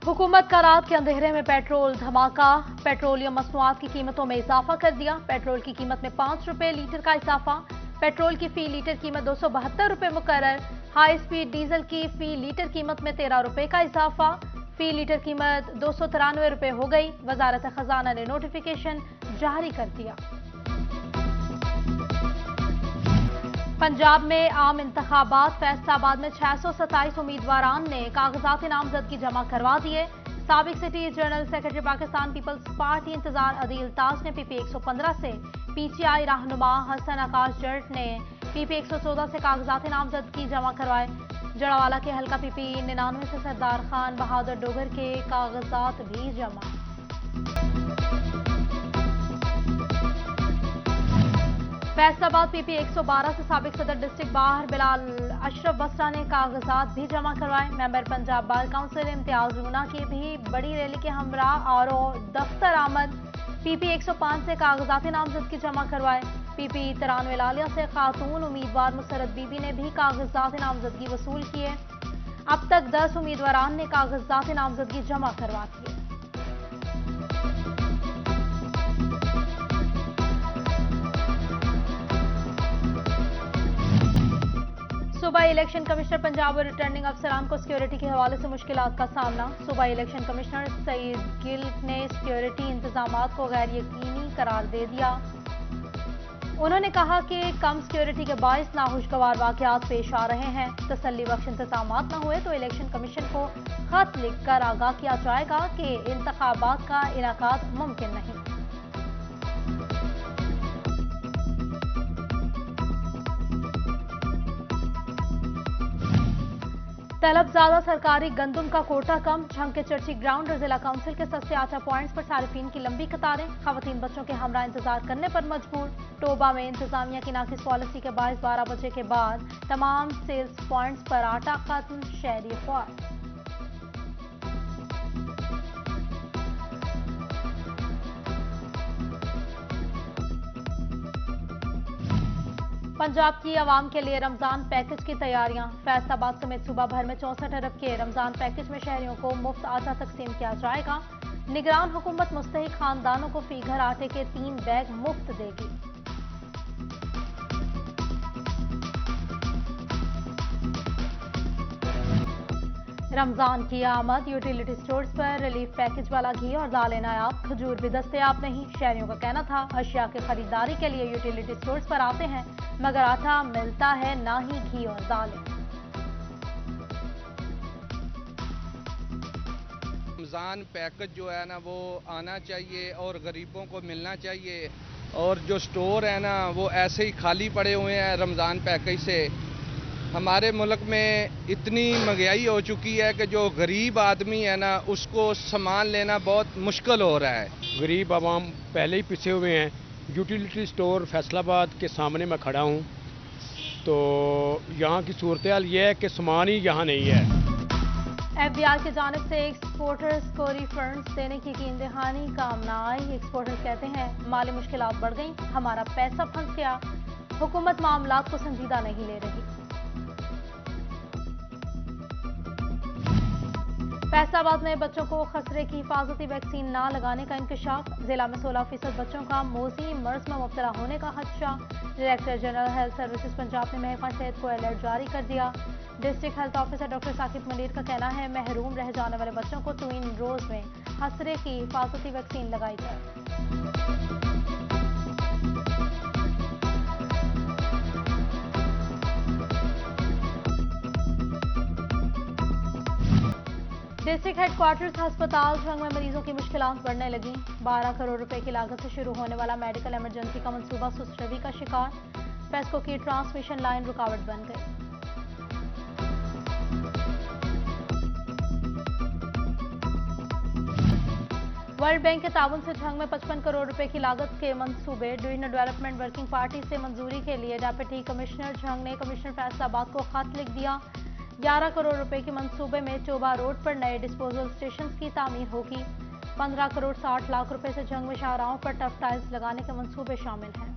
हुकूमत का रात के अंधेरे में पेट्रोल धमाका। पेट्रोलियम मसनूआत की कीमतों में इजाफा कर दिया। पेट्रोल की कीमत में 5 रुपए लीटर का इजाफा। पेट्रोल की फी लीटर कीमत 272 रुपए मुकर्रर। हाई स्पीड डीजल की फी लीटर कीमत में 13 रुपए का इजाफा। फी लीटर कीमत 293 रुपए हो गई। वजारत खजाना ने नोटिफिकेशन जारी कर दिया। पंजाब में आम इंतखाबात। फैसलाबाद में 627 उम्मीदवारान ने कागजात नामजदगी जमा करवा दिए। साबिक city general secretary Pakistan Peoples Party Intezar Adeel ताज ने पीपी 115 से, पीटीआई रहनुमा हसन आकाश जट ने पीपी 114 से कागजात नामजदगी जमा करवाए। जड़ावाला के हल्का पीपी 99 से सरदार खान बहादुर डोगर के कागजात भी जमा। फैसलाबाद पीपी 112 से साबिक सदर डिस्ट्रिक्ट बाहर बिलाल अशरफ बसरा ने कागजात भी जमा करवाए। Member Punjab bar council Imtiaz Luna की भी बड़ी रैली के हमरा और दफ्तर आमद। पीपी 105 से कागजात नामजदगी जमा करवाए। पीपी 93 लालिया से खातून उम्मीदवार मुसरत बीबी ने भी कागजात नामजदगी वसूल किए। अब तक 10 उम्मीदवारान ने कागजात नामजदगी जमा करवा दिए। सूबा इलेक्शन कमिश्नर पंजाब और रिटर्निंग अफसरान को सिक्योरिटी के हवाले से मुश्किलात का सामना। सूबा इलेक्शन कमिश्नर सईद गिल ने सिक्योरिटी इंतजामात को गैर यकीनी करार दे दिया। उन्होंने कहा कि कम सिक्योरिटी के बायस नाखुशगवार वाकयात पेश आ रहे हैं। तसल्ली बख्श इंतजामात न हुए तो इलेक्शन कमीशन को खत लिखकर आगाह किया जाएगा कि इंतखाबात का इनेकाद मुमकिन नहीं। तलब ज्यादा सरकारी गंदुम का कोटा कम। झंग के चर्ची ग्राउंड और जिला काउंसिल के सस्ते आटा पॉइंट्स पर सारिफीन की लंबी कतारें। खवातीन बच्चों के हमरा इंतजार करने पर मजबूर। टोबा में इंतजामिया की नाकिस पॉलिसी के बायस 12 बजे के बाद तमाम सेल्स पॉइंट्स पर आटा खत्म। शहरी ख्वार। पंजाब की आवाम के लिए रमजान पैकेज की तैयारियां। फैसलाबाद समेत सूबा भर में 64 अरब के रमजान पैकेज में शहरियों को मुफ्त आटा तकसीम किया जाएगा। निगरान हुकूमत मुस्तहिक खानदानों को फी घर आटे के 3 बैग मुफ्त देगी। रमजान की आमद। यूटिलिटी स्टोर्स पर रिलीफ पैकेज वाला घी और दालें नायाब। खजूर भी दस्तयाब नहीं। शहरियों का कहना था अशिया की खरीदारी के लिए यूटिलिटी स्टोर्स पर आते हैं मगर आटा मिलता है ना ही घी और दालें। रमज़ान पैकेज जो है ना वो आना चाहिए और गरीबों को मिलना चाहिए। और जो स्टोर है ना वो ऐसे ही खाली पड़े हुए हैं रमज़ान पैकेज से। हमारे मुल्क में इतनी महंगाई हो चुकी है कि जो गरीब आदमी है ना उसको सामान लेना बहुत मुश्किल हो रहा है। गरीब आवाम पहले ही पिसे हुए हैं। यूटिलिटी स्टोर फैसलाबाद के सामने मैं खड़ा हूँ तो यहाँ की सूरत हाल ये है कि सामान ही यहाँ नहीं है। एफबीआई की जानिब से एक्सपोर्टर्स को रिफंड्स देने की यकीन दहानी काम न आई। एक्सपोर्टर्स कहते हैं माली मुश्किलात बढ़ गई, हमारा पैसा फंस गया, हुकूमत मामलात को संजीदा नहीं ले रही। फैसलाबाद में बच्चों को खसरे की हिफाजती वैक्सीन ना लगाने का इंकशाफ। जिला में 16% बच्चों का मोजी मर्ज में मुब्तला होने का खदशा। Director general health services Punjab ने महकमा सेहत को अलर्ट जारी कर दिया। District health officer doctor Saqib Munir का कहना है महरूम रह जाने वाले बच्चों को ट्विन डोज में खसरे की हिफाजती वैक्सीन लगाई जाए। डिस्ट्रिक्ट हेडक्वार्टर्स अस्पताल झंग में मरीजों की मुश्किलात बढ़ने लगी। 12 करोड़ रुपए की लागत से शुरू होने वाला मेडिकल इमरजेंसी का मंसूबा सुस्त रवि का शिकार। पेस्को की ट्रांसमिशन लाइन रुकावट बन गई। वर्ल्ड बैंक के ताउन से झंग में 55 करोड़ रुपए की लागत के मंसूबे। डिवीजनल डेवलपमेंट वर्किंग पार्टी से मंजूरी के लिए डिप्टी कमिश्नर झंग ने कमिश्नर फैसलाबाद को खत लिख दिया। 11 करोड़ रुपए के मंसूबे में चोबा रोड पर नए डिस्पोजल स्टेशन की तामीर होगी। 15 करोड़ 60 लाख रुपए से झंग में शाहराहों पर टफ टाइल्स लगाने के मंसूबे शामिल हैं।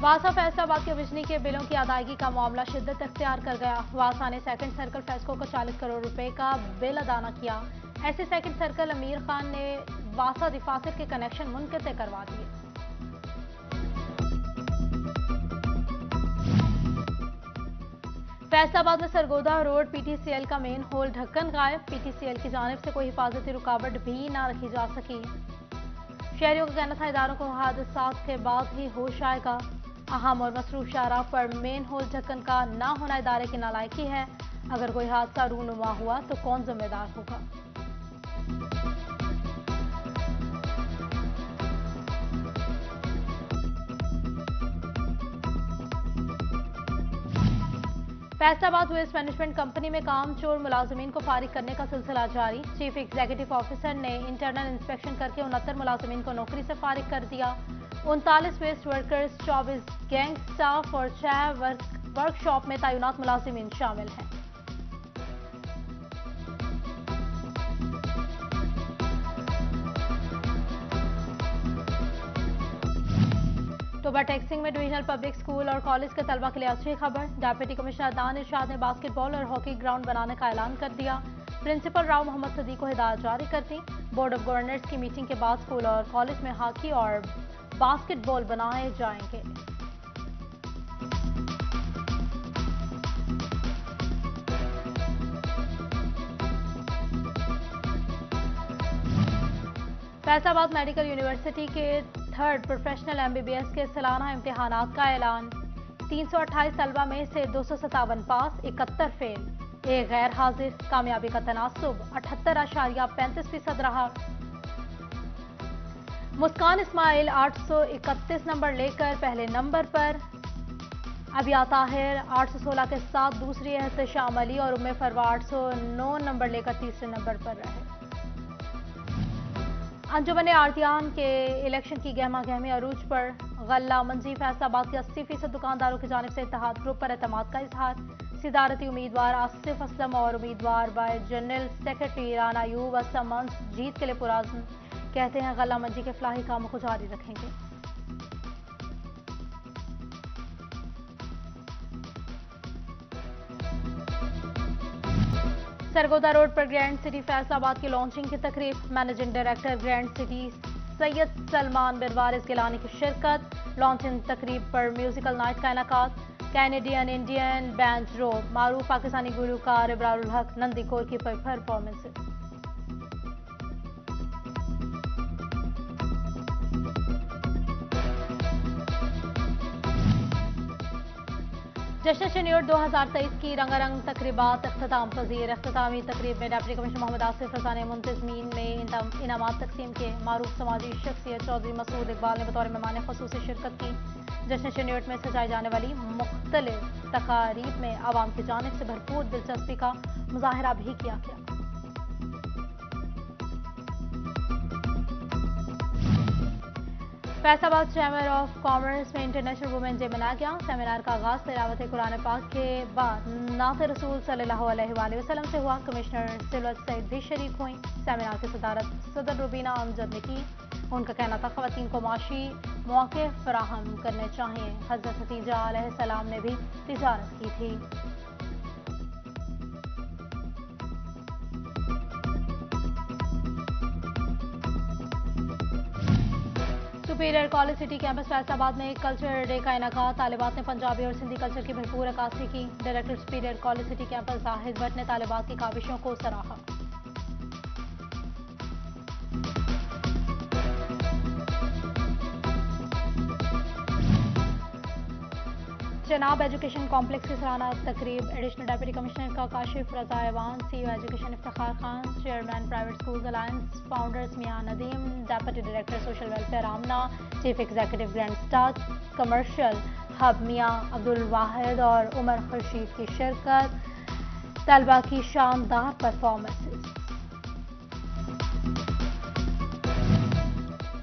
वासा फैसलाबाद के बिजली के बिलों की अदायगी का मामला शिद्दत अख्तियार कर गया। वासा ने सेकंड सर्कल फेस्को को 40 करोड़ रुपए का बिल अदा न किया। ऐसे सेकंड सर्कल अमीर खान ने वासा दिफासिर के कनेक्शन मुनक़ते करवा दिए। फैसलाबाद में सरगोदा रोड पीटीसीएल का मेन होल ढक्कन गायब। पीटीसीएल की जानिब से कोई हिफाजती रुकावट भी न रखी जा सकी। शहरियों का कहना था इदारों को हादसा के बाद ही होश आएगा। अहम और मसरूफ शाहराह पर मेन होल ढक्कन का ना होना इदारे की नालायकी है। अगर कोई हादसा रूनुमा हुआ तो कौन जिम्मेदार होगा। फैसलाबाद वेस्ट मैनेजमेंट कंपनी में काम चोर मुलाजमीन को फारिग करने का सिलसिला जारी। चीफ एग्जीक्यूटिव ऑफिसर ने इंटरनल इंस्पेक्शन करके 69 मुलाजमीन को नौकरी से फारिग कर दिया। 39 वेस्ट वर्कर्स, 24 गैंग स्टाफ और 6 वर्कशॉप में तैनात मुलाजमीन शामिल हैं। टोबा टेक्सिंग में डिविजनल पब्लिक स्कूल और कॉलेज के तलबा के लिए अच्छी खबर। डिप्टी कमिश्नर अदनान इरशाद ने बास्केटबॉल और हॉकी ग्राउंड बनाने का ऐलान कर दिया। प्रिंसिपल राव मोहम्मद सदीक को हिदायत जारी कर दी। बोर्ड ऑफ गवर्नर्स की मीटिंग के बाद स्कूल और कॉलेज में हॉकी और बास्केटबॉल बनाए जाएंगे। फैसलाबाद मेडिकल यूनिवर्सिटी के 3rd प्रोफेशनल MBBS के सालाना इम्तिहानात का ऐलान। 328 तलबा में से 257 पास, 71 फेल, एक गैर हाजिर। कामयाबी का तनासुब 78.35% रहा। मुस्कान इस्माइल 831 नंबर लेकर पहले नंबर पर। अबिया ताहिर 816 के साथ दूसरी, एहतशाम अली और उम्मे फरवा 809 नंबर लेकर तीसरे नंबर पर रहे। अंजुमन आरतियान के इलेक्शन की गहमा गहमी अरूज पर। गल्ला मंजी फैसलाबाद के 80% दुकानदारों की जानिब से इत्तेहाद ग्रुप पर एतमाद का इजहार। सिदारती उम्मीदवार आसिफ असलम और उम्मीदवार bye general secretary Rana Ayub Aslam मंच जीत के लिए पुराज़्म। कहते हैं गल्ला मंजी के फलाही कामों को जारी रखेंगे। सरगोदा रोड पर ग्रैंड सिटी फैसलाबाद की लॉन्चिंग की तकरीब। Managing director grand city Syed Salman बिरवारिस गिलानी की शिरकत। लॉन्चिंग तकरीब पर म्यूजिकल नाइट का इनेकाद। कैनेडियन इंडियन बैंड रोब, मारूफ पाकिस्तानी गुलकार इब्रारुल हक नंदीकोर की परफॉर्मेंसेस। जश्न शनियोर 2023 की रंगारंग तकरीबात अख्ताम पजीर। अख्तामी तकरीब में डिप्टी कमिश्नर मोहम्मद आसिफ रजा ने मुंतजमीन में इनामात तकसीम किए। मारूफ समाजी शख्सियत चौधरी मसूद इकबाल ने बतौर मेहमान ख़ुसूसी शिरकत की। जश्न शनियोर में सजाई जाने वाली मुख्तलिफ तकारीब में आवाम की जानिब से भरपूर दिलचस्पी का मुजाहरा भी किया गया। फैसलाबाद चैम्बर ऑफ कॉमर्स में इंटरनेशनल वुमेन डे मनाया गया। सेमिनार का आगाज तिलावत कुरान पाक के बाद नात रसूल सल्लल्लाहु अलैहि वसल्लम से हुआ। कमिश्नर सिलवत सईद भी शरीक हुई। सेमिनार की सदारत सदर रुबीना अमजद ने की। उनका कहना था खवातीन को माशी मौके फराहम करने चाहिए। हजरत हतीजा अलैहिस्सलाम ने भी तिजारत की थी। Superior college city campus Faisalabad में कल्चर डे का इनेकाद। तालिबात ने पंजाबी और सिंधी कल्चर की भरपूर अक्कासी की। Director superior college city campus Zahid Bhatt ने तालिबात की काविशों को सराहा। जनाब एजुकेशन कॉम्प्लेक्स की सालाना तकरीब। एडिशनल डिप्टी कमिश्नर का Kashif Raza Aiwan, CEO education Iftikhar Khan, chairman private schools alliance founders Mian Nadeem, deputy director social welfare Amna, chief executive grand star commercial hub Mian Abdul Wahid और उमर खुर्शीद की शिरकत। तलबा की शानदार परफॉर्मेंसेस।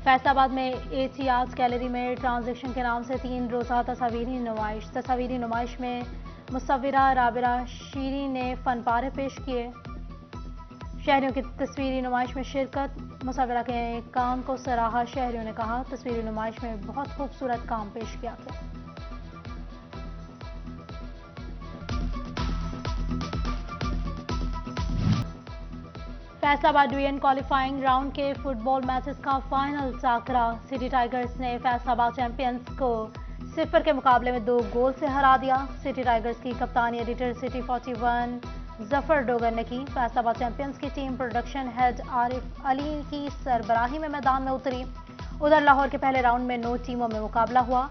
फैसलाबाद में AC आर्ट्स गैलरी में ट्रांजेक्शन के नाम से 3 रोज़ा तस्वीरी नुमाइश। तस्वीरी नुमाइश में मुसव्विरा राबिरा शीरी ने फन पारे पेश किए। शहरियों की तस्वीरी नुमाइश में शिरकत। मुसव्विरा के काम को सराहा। शहरियों ने कहा तस्वीरी नुमाइश में बहुत खूबसूरत काम पेश किया गया। फैसलाबाद डिवीजन क्वालिफाइंग राउंड के फुटबॉल मैचेस का फाइनल टाकरा। सिटी टाइगर्स ने फैसलाबाद चैंपियंस को 0 के मुकाबले में 2 गोल से हरा दिया। सिटी टाइगर्स की कप्तानी एडिटर सिटी 41 जफर डोगर ने की। फैसलाबाद चैंपियंस की team production head Arif Ali की सरबराही में मैदान में उतरी। उधर लाहौर के पहले राउंड में 9 टीमों में मुकाबला हुआ।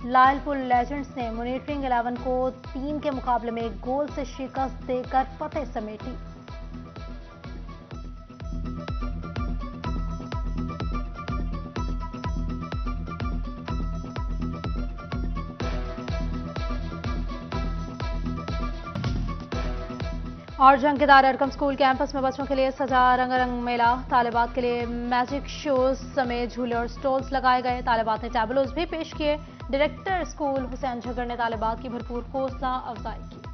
लायलपुर लेजेंड्स ने मॉनिटरिंग 11 को 3 के मुकाबले में 1 गोल से शिकस्त देकर फतेह समेटी। और जंगीदार अरकम स्कूल कैंपस में बच्चों के लिए सजा रंगारंग मेला। तालिबात के लिए मैजिक शोज समेत झूले और स्टॉल्स लगाए गए। तालिबात ने टैबलोज भी पेश किए। डायरेक्टर स्कूल हुसैन झगर ने तालिबात की भरपूर हौसला अफजाई की।